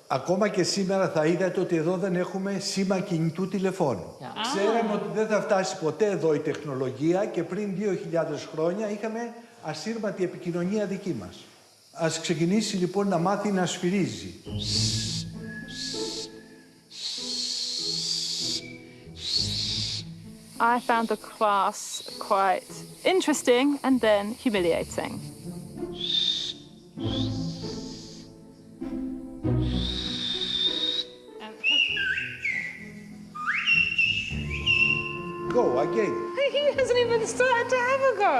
Ακόμα και σήμερα θα είδατε ότι εδώ δεν έχουμε σήμα κινητού τηλεφώνου. Ξέραμε ότι δεν θα φτάσει ποτέ εδώ η τεχνολογία και πριν 2.000 χρόνια είχαμε ασύρματη επικοινωνία δική μας. Ας ξεκινήσει λοιπόν να μάθει να σφυρίζει. I found the class quite interesting and then humiliating. Go again. He hasn't even started to have a go.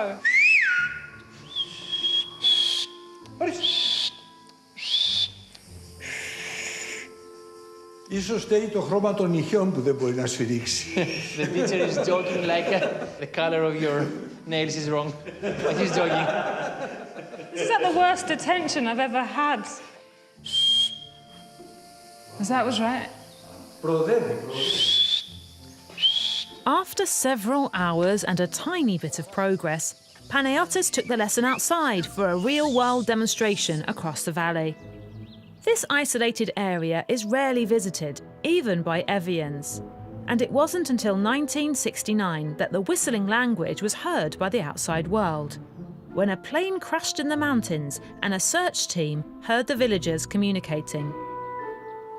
Ίσως φταίει το χρώμα των νυχιών που δεν μπορεί να σφυρίξει. The teacher is joking like the color of your nails is wrong. But he's joking. This is like the worst detention I've ever had. That was right. Προοδεύει. After several hours and a tiny bit of progress, Panayotis took the lesson outside for a real-world demonstration across the valley. This isolated area is rarely visited, even by Evians. And it wasn't until 1969 that the whistling language was heard by the outside world, when a plane crashed in the mountains and a search team heard the villagers communicating.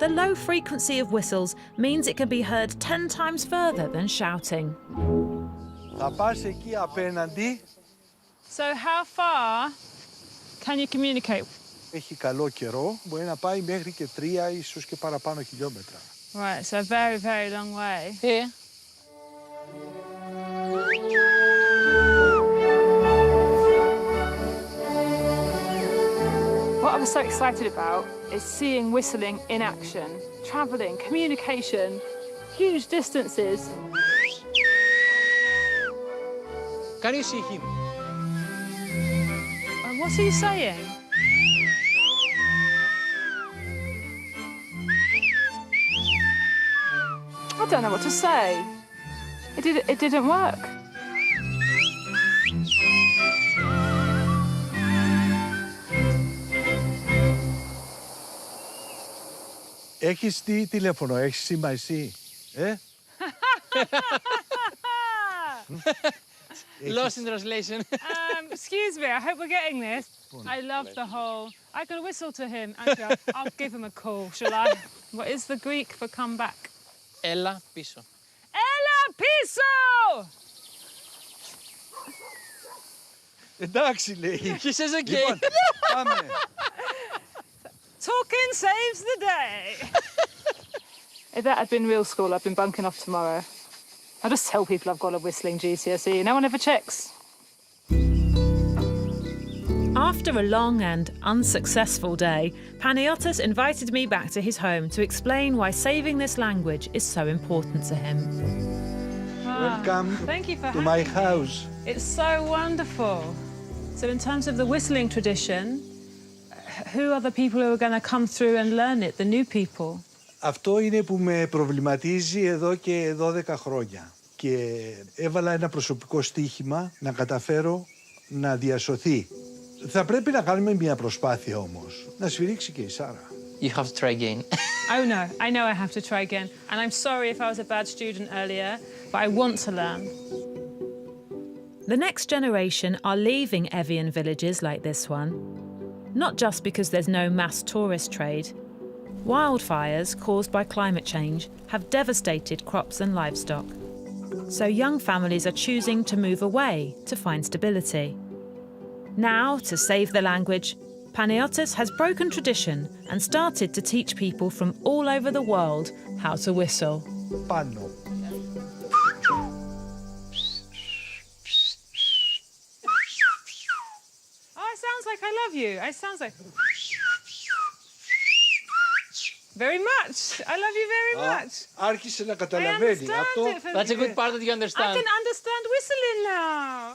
The low frequency of whistles means it can be heard 10 times further than shouting. Θα πας εκεί απέναντι. So how far can you communicate? Έχει καλό καιρό, μπορεί να πάει μέχρι και 3 ίσως και παραπάνω χιλιόμετρα. Right, so a very, very long way. Here. What I was so excited about is seeing whistling in action, travelling, communication, huge distances. Can you see him? And what's he saying? I don't know what to say. It didn't work. Έχεις τι τηλέφωνο, έχεις σήμα εσύ, Lost in translation. Excuse me, I hope we're getting this. I love the whole, I could whistle to him. Actually, I'll give him a call, shall I? What is the Greek for come back? Έλα πίσω. Έλα πίσω! Εντάξει, λέει. He says okay. Λοιπόν, πάμε. Talking saves the day. If that had been real school, I'd been bunking off tomorrow. I just tell people I've got a whistling GCSE. No one ever checks. After a long and unsuccessful day, Panayotis invited me back to his home to explain why saving this language is so important to him. Welcome Thank you for to my house. It's so wonderful. So in terms of the whistling tradition, who are the people who are going to come through and learn it, the new people? Αυτό είναι που με προβληματίζει εδώ και 12 χρόνια. Και έβαλα ένα προσωπικό στοίχημα να καταφέρω να διασωθεί. Θα πρέπει να κάνουμε μια προσπάθεια όμως. Να σφυρίξει και η Σάρα. You have to try again. Oh no, I know I have to try again. And I'm sorry if I was a bad student earlier, but I want to learn. The next generation are leaving Evian villages like this one, not just because there's no mass tourist trade. Wildfires caused by climate change have devastated crops and livestock. So young families are choosing to move away to find stability. Now, to save the language, Panagiotis has broken tradition and started to teach people from all over the world how to whistle. Πάνω. Oh, it sounds like I love you. It sounds like... Very much. I love you very much. Άρχισε να καταλαβαίνει. Αυτό... That's a good part that you understand. I can understand whistling now.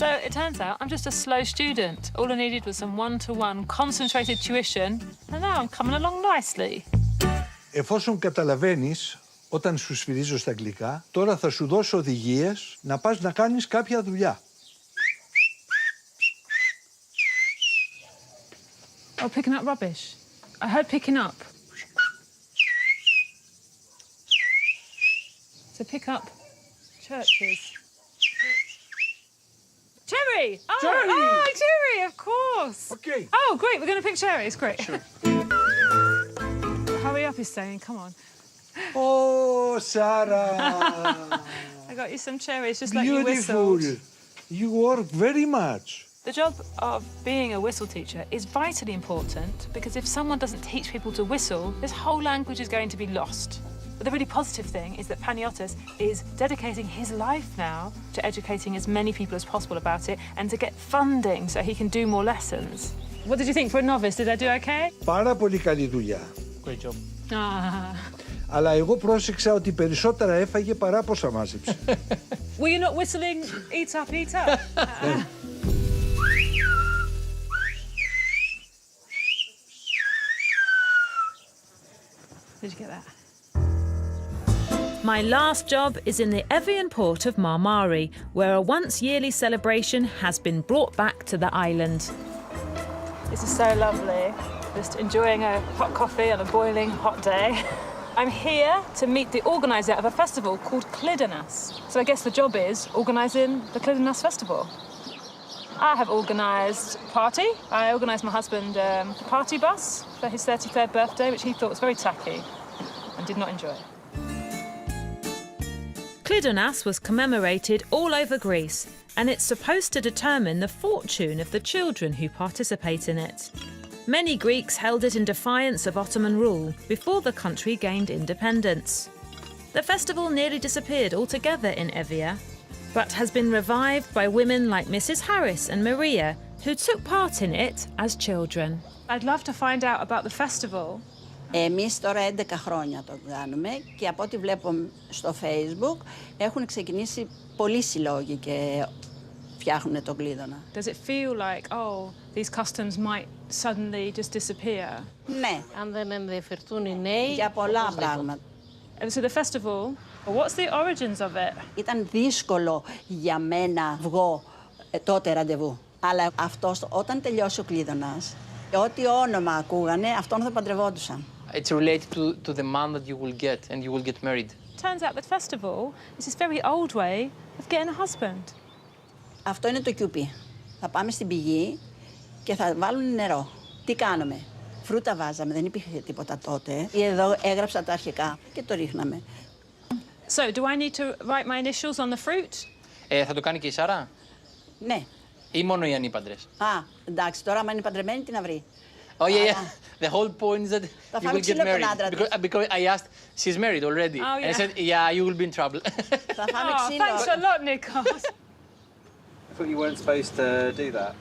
So it turns out I'm just a slow student. All I needed was some one-to-one concentrated tuition, and now I'm coming along nicely. Εφόσον καταλαβαίνεις, όταν σου σφυρίζω στα αγγλικά, τώρα θα σου δώσω οδηγίες να πας να κάνεις κάποια δουλειά. Oh, picking up rubbish. I heard picking up. So pick up churches. Cherry! Oh, Cherry! Oh, cherry, of course. Okay. Oh, great, we're going to pick cherries. Great. Sure. Hurry up, he's saying. Come on. Oh, Sarah! I got you some cherries, just like you Beautiful. whistled. You work very much. The job of being a whistle teacher is vitally important because if someone doesn't teach people to whistle, this whole language is going to be lost. But the really positive thing is that Panagiotis is dedicating his life now to educating as many people as possible about it and to get funding so he can do more lessons. What did you think for a novice? Did I do okay? Πάρα πολύ καλή δουλειά. Great job. Αλλά εγώ πρόσεξα ότι περισσότερα έφαγε παρά πόσα μάζεψε. Were you not whistling, eat up, eat up? Did you get that? My last job is in the Evian port of Marmari, where a once-yearly celebration has been brought back to the island. This is so lovely. Just enjoying a hot coffee on a boiling hot day. I'm here to meet the organiser of a festival called Klidonas. So I guess the job is organising the Klidonas festival. I have organised a party. I organised my husband a party bus for his 33rd birthday, which he thought was very tacky and did not enjoy. Klidonas was commemorated all over Greece, and it's supposed to determine the fortune of the children who participate in it. Many Greeks held it in defiance of Ottoman rule before the country gained independence. The festival nearly disappeared altogether in Evia, but has been revived by women like Mrs. Harris and Maria, who took part in it as children. I'd love to find out about the festival. Εμείς τώρα 11 χρόνια το κάνουμε και από ό,τι βλέπω στο Facebook έχουν ξεκινήσει πολλοί συλλόγοι και φτιάχνουν τον Κλίδωνα. Does it feel like, oh, these customs might suddenly just disappear? Ναι. Αν δεν ενδιαφερθούν οι νέοι... Για πολλά πράγματα. So the festival, what's the origins of it? Ήταν δύσκολο για μένα βγω τότε ραντεβού. Αλλά αυτός όταν τελειώσει ο Κλίδωνας, ό,τι όνομα ακούγανε, αυτόν θα παντρευόντουσαν. It's related to the man that you will get and you will get married. Turns out that festival is this very old way of getting a husband. Αυτό είναι το κιούπι. Θα πάμε στην πηγή και θα βάλουν νερό. Τι κάνουμε? Φρούτα βάζαμε, δεν υπήρχε τίποτα τότε. Εδώ έγραψα τα αρχικά και το ρίχναμε. So, do I need to write my initials on the fruit? Θα το κάνει και η Σάρα? Ναι. Ή μόνο οι ανήπαντρες? Α, εντάξει, τώρα άμα είναι παντρεμένη, τι να βρει. Oh, yeah, yeah. The whole point is that you will get married. Because I asked, she's married already. Oh, yeah. And I said, yeah, you will be in trouble. Thanks a lot, Nikos. I thought you weren't supposed to do that.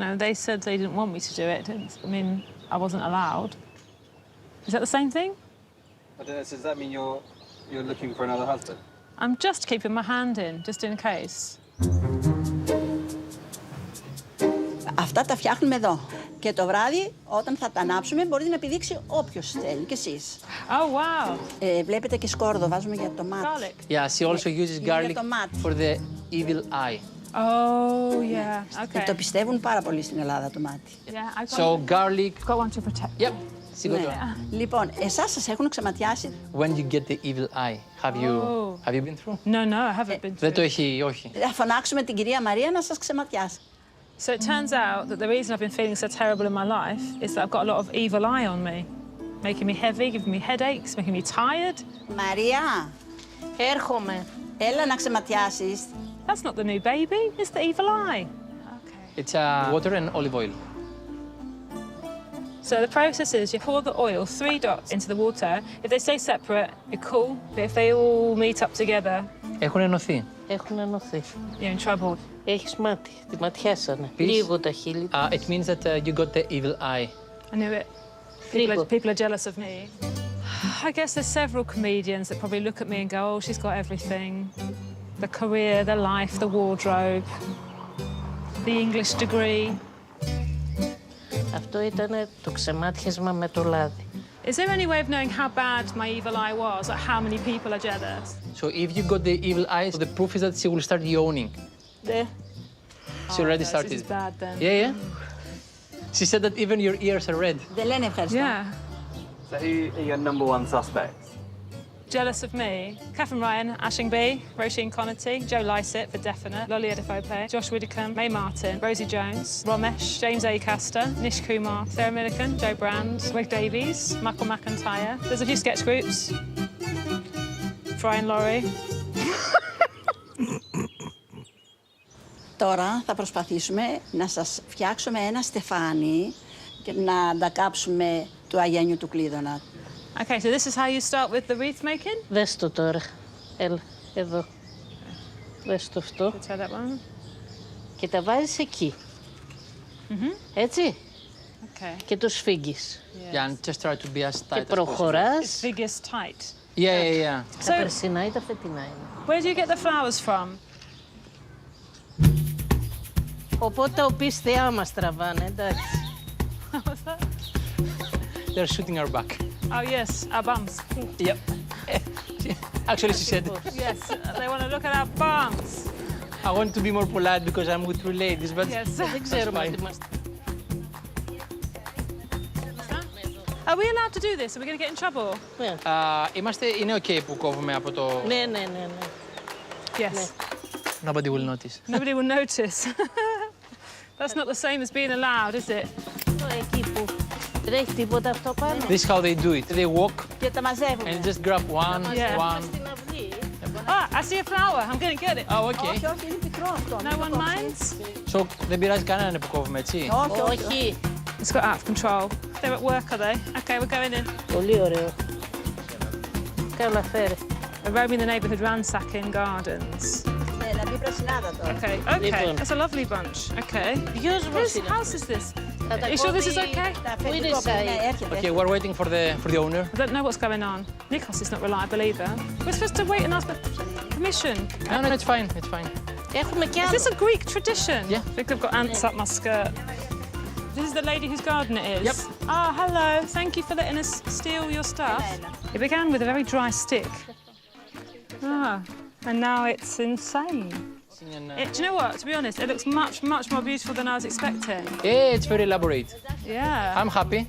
No, they said they didn't want me to do it. I mean, I wasn't allowed. Is that the same thing? I don't know, so does that mean you're looking for another husband? I'm just keeping my hand in, just in case. Αυτά τα φτιάχνουμε εδώ. Και το βράδυ, όταν θα τα ανάψουμε, μπορείτε να επιδείξει όποιος θέλει, και εσείς. Oh, wow. Βλέπετε και σκόρδο, βάζουμε για το μάτι. Garlic. Yeah, she also uses garlic for the evil eye. Oh, yeah. Okay. Το πιστεύουν πάρα πολύ στην Ελλάδα το μάτι. Yeah, So garlic. Got one to protect. Yep. Ναι. Λοιπόν, εσάς σας έχουν ξεματιάσει. When you get the evil eye, have you been through? No, I haven't been through. Δεν το έχει, όχι. Θα φωνάξουμε την κυρία Μαρία να σας ξεματιάσει. So it turns out that the reason I've been feeling so terrible in my life is that I've got a lot of evil eye on me, making me heavy, giving me headaches, making me tired. Μαρία, έρχομαι. Έλα να ξεματιάσεις. That's not the new baby, it's the evil eye. Okay. It's water and olive oil. So the process is you pour the oil 3 dots into the water. If they stay separate, you're cool. But if they all meet up together, Έχουν ενωθεί. Έχουν ενωθεί. You're in trouble. Έχεις μάτι. Τη ματιάσανε. Λίγο τα χείλη. It means that you got the evil eye. I knew it. People are jealous of me. I guess there's several comedians that probably look at me and go, oh, she's got everything. The career, the life, the wardrobe, the English degree. Αυτό ήταν το ξεμάτιασμα με το λάδι. Is there any way of knowing how bad my evil eye was? Like how many people are jealous? So if you got the evil eye, the proof is that she will start yawning. Ναι. She already started. This is bad then. Yeah. She said that even your ears are red. Δεν λένε ευχαριστώ. Yeah. So who are your number one suspects? Jealous of me? Catherine Ryan, Aisling B, Roisin Connaughton, Joe Lycett for definite, Lolly Adefope, Josh Widdicombe, Mae Martin, Rosie Jones, Romesh, James Acaster, Nish Kumar, Sarah Millican, Joe Brand, Greg Davies, Michael McIntyre. There's a few sketch groups. Brian Laurie. Τώρα θα προσπαθήσουμε να σας φτιάξουμε ένα στεφάνι και να αντακάψουμε του Αγένιου του Κλείδωνα. Okay, so this is how you start with the wreath making? Δες το τώρα. Έλα, εδώ. Δες το αυτό. Try that one. Και τα βάζεις εκεί. Έτσι. Okay. Και το σφίγγεις. Yeah, and just try to be as tight Και as possible. προχωράς. It's biggest tight. Yeah. Τα περσινά ή τα φετινά είναι. Where do you get the flowers from? Οπότε ο πεις θεά μας τραβάνε, εντάξει. What's that? They're shooting our back. Oh yes, our bums. Yep. Actually, she said. Yes, they want to look at our bums. I want to be more polite because I'm with two ladies, but Yes. Δεν ξέρουμε τι μας... Are we allowed to do this? Are we going to get in trouble? Είναι okay που κόβουμε από το... Ναι. Yes. Nobody will notice. Nobody will notice. That's not the same as being allowed, is it? Εκεί που δεν έχει τίποτα αυτό πάνω. This is how they do it. They walk Και τα μαζεύουμε. and just grab one. Στην αυλή. Ah, I see a flower. I'm going to get it. Oh, okay. Όχι, είναι πικρό αυτό. No one minds? So, δεν πειράζει κανέναν που κόβουμε, έτσι. Όχι. It's got out of control. They're at work, are they? Okay, we're going in. Πολύ ωραίο. Καλά φέρε. We're roaming the neighbourhood ransacking gardens. Ναι, να μπει πρασινάδα τώρα. Okay. Λοιπόν. That's a lovely bunch. Okay. Ποιος μας Whose είναι? house is this? Θα τα Are you sure this is κόβει okay? Τα Πού είναι αφεντικό η Σάι? ναι, έρχεται. Okay, we're waiting for the owner. I don't know what's going on. Nikos is not reliable either. We're supposed to wait and ask for permission. No, it's fine. It's fine. Έχουμε κι Is άλλο. this a Greek tradition? Yeah. I think I've got ants up my skirt. This is the lady whose garden it is? Yep. Ah, hello. Thank you for letting us steal your stuff. It began with a very dry stick. And now it's insane. Do you know what? To be honest, it looks much more beautiful than I was expecting. Yeah, it's very elaborate. Yeah. I'm happy.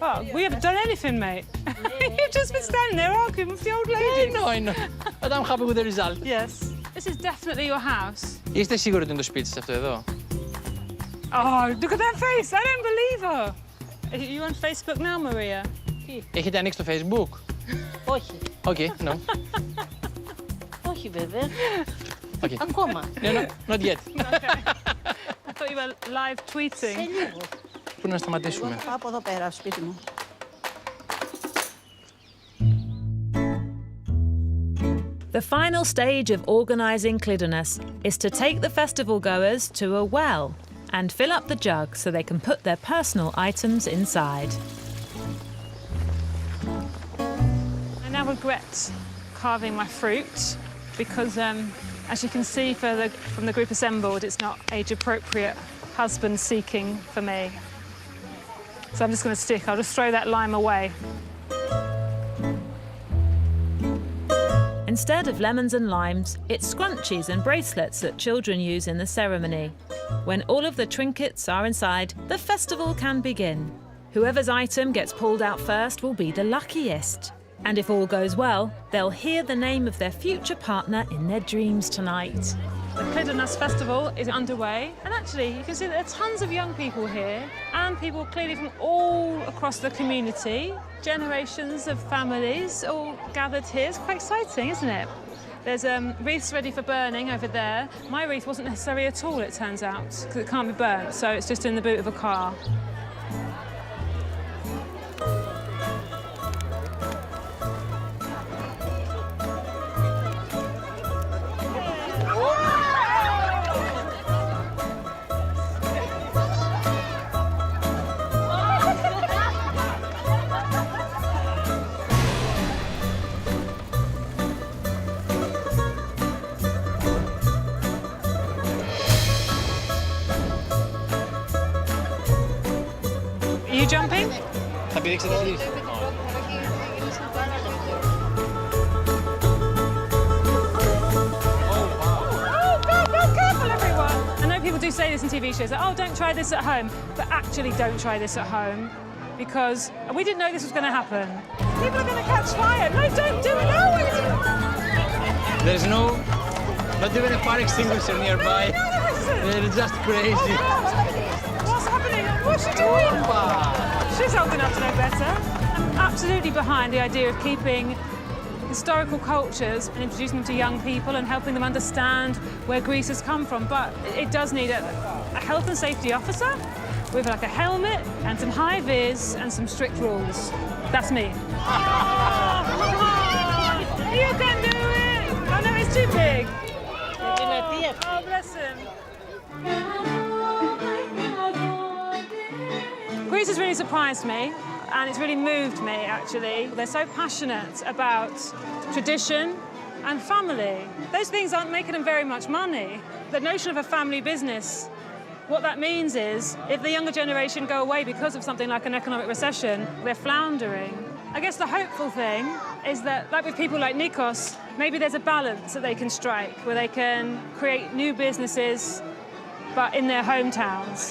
Oh, we haven't done anything, mate. You've just been standing there arguing with the old lady. I know. But I'm happy with the result. Yes. This is definitely your house. Είστε σίγουροι ότι είναι το σπίτι σας αυτό εδώ? Oh, look at that face. I don't believe her. Are you on Facebook now, Maria? Έχετε ανοίξει το Facebook? Όχι. Okay, no. Όχι βέβαια. Okay. Ακόμα. No, not yet. I thought you were live tweeting. Σε λίγο. Πού να σταματήσουμε? Πάω από εδώ πέρα, σπίτι μου. The final stage of organising Clidonas is to take the festival goers to a well and fill up the jug so they can put their personal items inside. I now regret carving my fruit because, as you can see from the group assembled, it's not age-appropriate husband seeking for me. So I'm just going to stick. I'll just throw that lime away. Instead of lemons and limes, it's scrunchies and bracelets that children use in the ceremony. When all of the trinkets are inside, the festival can begin. Whoever's item gets pulled out first will be the luckiest. And if all goes well, they'll hear the name of their future partner in their dreams tonight. The Clidanas festival is underway, and actually you can see that there are tons of young people here and people clearly from all across the community. Generations of families all gathered here. It's quite exciting, isn't it? There's wreaths ready for burning over there. My wreath wasn't necessary at all, it turns out, because it can't be burnt, so it's just in the boot of a car. Are you jumping? Θα πηδήξετε εσείς. Careful, everyone! I know people do say this in TV shows, like, oh, don't try this at home. But actually, don't try this at home, because we didn't know this was going to happen. People are going to catch fire. No, don't do it. No! There's not even a fire extinguisher nearby. They're just crazy. What's happening? What's she doing? She's old enough to know better. I'm absolutely behind the idea of keeping historical cultures and introducing them to young people and helping them understand where Greece has come from. But it does need a health and safety officer with like a helmet and some high vis and some strict rules. That's me. You can do it! Oh no, it's too big. Oh, bless him. Greece has really surprised me, and it's really moved me, actually. They're so passionate about tradition and family. Those things aren't making them very much money. The notion of a family business, what that means is, if the younger generation go away because of something like an economic recession, they're floundering. I guess the hopeful thing is that, like with people like Nikos, maybe there's a balance that they can strike, where they can create new businesses, but in their hometowns.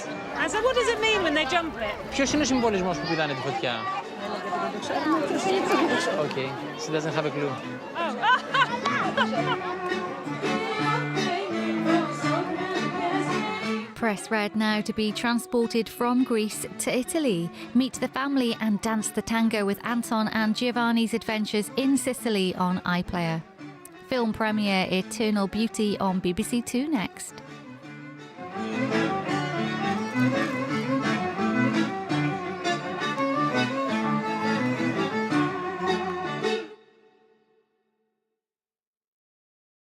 And so what does it mean when they jump it? Ποιος είναι ο συμβολισμός που πηδάνε τη φωτιά? Okay, she doesn't have a clue. Press red now to be transported from Greece to Italy. Meet the family and dance the tango with Anton and Giovanni's adventures in Sicily on iPlayer. Film premiere Eternal Beauty on BBC Two next.